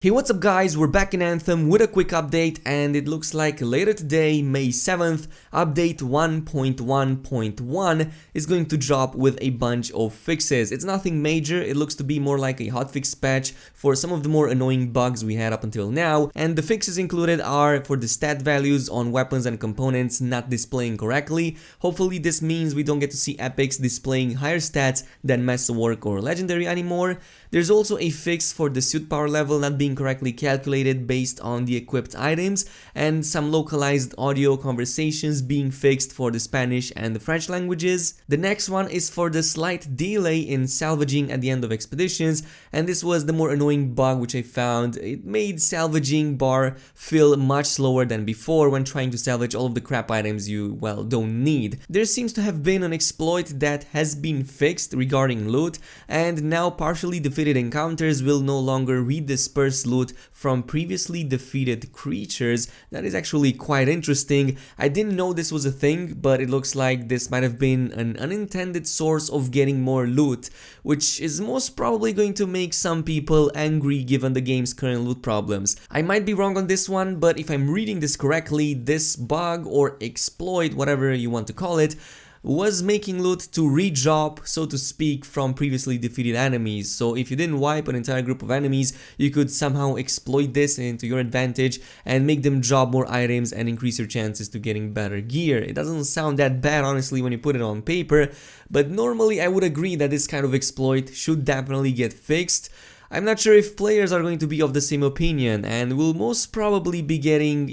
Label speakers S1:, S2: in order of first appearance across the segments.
S1: Hey, what's up guys, we're back in Anthem with a quick update, and it looks like later today, May 7th, update 1.1.1 is going to drop with a bunch of fixes. It's nothing major, it looks to be more like a hotfix patch for some of the more annoying bugs we had up until now, and the fixes included are for the stat values on weapons and components not displaying correctly. Hopefully this means we don't get to see epics displaying higher stats than Masterwork or Legendary anymore. There's also a fix for the suit power level not being correctly calculated based on the equipped items, and some localized audio conversations being fixed for the Spanish and the French languages. The next one is for the slight delay in salvaging at the end of expeditions, and this was the more annoying bug which I found. It made salvaging bar feel much slower than before when trying to salvage all of the crap items you, well, don't need. There seems to have been an exploit that has been fixed regarding loot, and now partially defeated encounters will no longer redisperse loot from previously defeated creatures. That is actually quite interesting. I didn't know this was a thing, but it looks like this might have been an unintended source of getting more loot, which is most probably going to make some people angry given the game's current loot problems. I might be wrong on this one, but if I'm reading this correctly, this bug or exploit, whatever you want to call it, was making loot to re-drop, so to speak, from previously defeated enemies. So if you didn't wipe an entire group of enemies, you could somehow exploit this into your advantage and make them drop more items and increase your chances to getting better gear. It doesn't sound that bad honestly when you put it on paper, but normally I would agree that this kind of exploit should definitely get fixed. I'm not sure if players are going to be of the same opinion and will most probably be getting,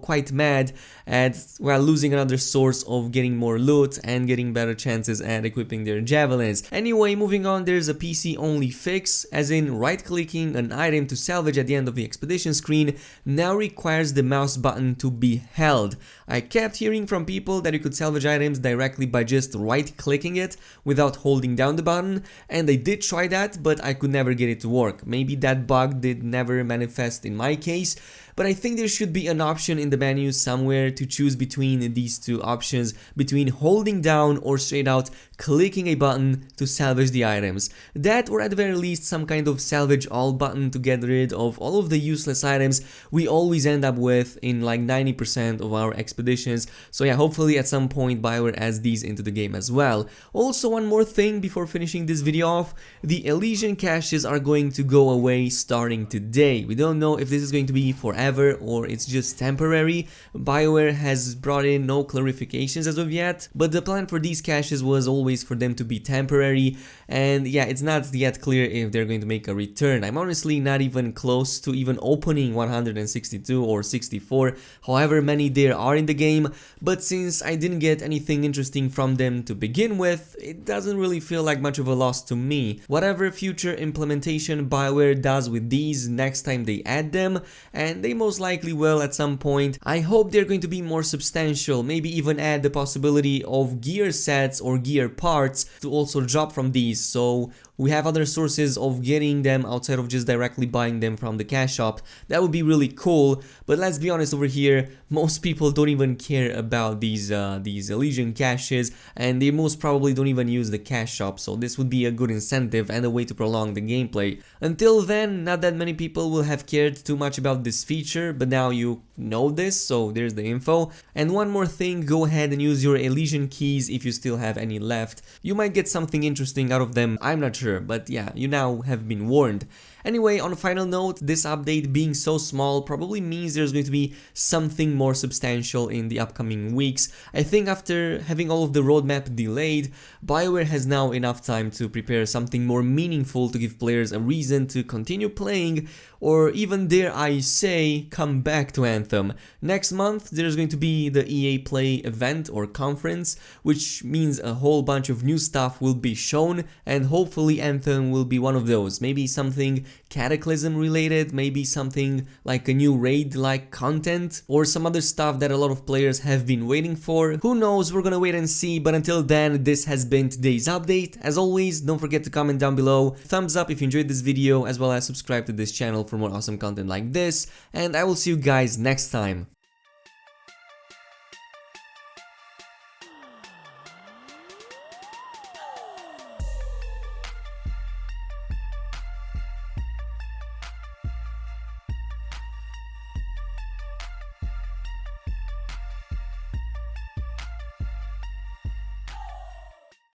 S1: quite mad at, well, losing another source of getting more loot and getting better chances at equipping their javelins. Anyway, moving on, there's a PC only fix, as in right-clicking an item to salvage at the end of the expedition screen now requires the mouse button to be held. I kept hearing from people that you could salvage items directly by just right-clicking it without holding down the button, and I did try that, but I could never get it to work. Maybe that bug did never manifest in my case, but I think there should be an option in the menu somewhere to choose between these two options, between holding down or straight out clicking a button to salvage the items. That, or at the very least some kind of salvage all button to get rid of all of the useless items we always end up with in like 90% of our expeditions. So yeah, hopefully at some point BioWare adds these into the game as well. Also, one more thing before finishing this video off, the Elysian caches are going to go away starting today. We don't know if this is going to be forever or it's just temporary. BioWare has brought in no clarifications as of yet, but the plan for these caches was always for them to be temporary, and yeah, it's not yet clear if they're going to make a return. I'm honestly not even close to even opening 162 or 64, however many there are in the game, but since I didn't get anything interesting from them to begin with, it doesn't really feel like much of a loss to me. Whatever future implementation BioWare does with these next time they add them, and they most likely will at some point, I hope they're going to be more substantial, maybe even add the possibility of gear sets or gear parts to also drop from these, so we have other sources of getting them outside of just directly buying them from the cash shop. That would be really cool, but let's be honest over here, most people don't even care about these Elysian caches, and they most probably don't even use the cash shop, so this would be a good incentive and a way to prolong the gameplay. Until then, not that many people will have cared too much about this feature, but now you know this, so there's the info. And one more thing, go ahead and use your Elysian keys if you still have any left. You might get something interesting out of them, I'm not sure, but yeah, you now have been warned. Anyway, on a final note, this update being so small probably means there's going to be something more substantial in the upcoming weeks. I think after having all of the roadmap delayed, BioWare has now enough time to prepare something more meaningful to give players a reason to continue playing, or even, dare I say, come back to Anthem. Next month there's going to be the EA Play event or conference, which means a whole bunch of new stuff will be shown, and hopefully Anthem will be one of those. Maybe something Cataclysm related, maybe something like a new raid like content, or some other stuff that a lot of players have been waiting for. Who knows, we're gonna wait and see, but until then, this has been today's update. As always, don't forget to comment down below, thumbs up if you enjoyed this video, as well as subscribe to this channel for more awesome content like this, and I will see you guys next time.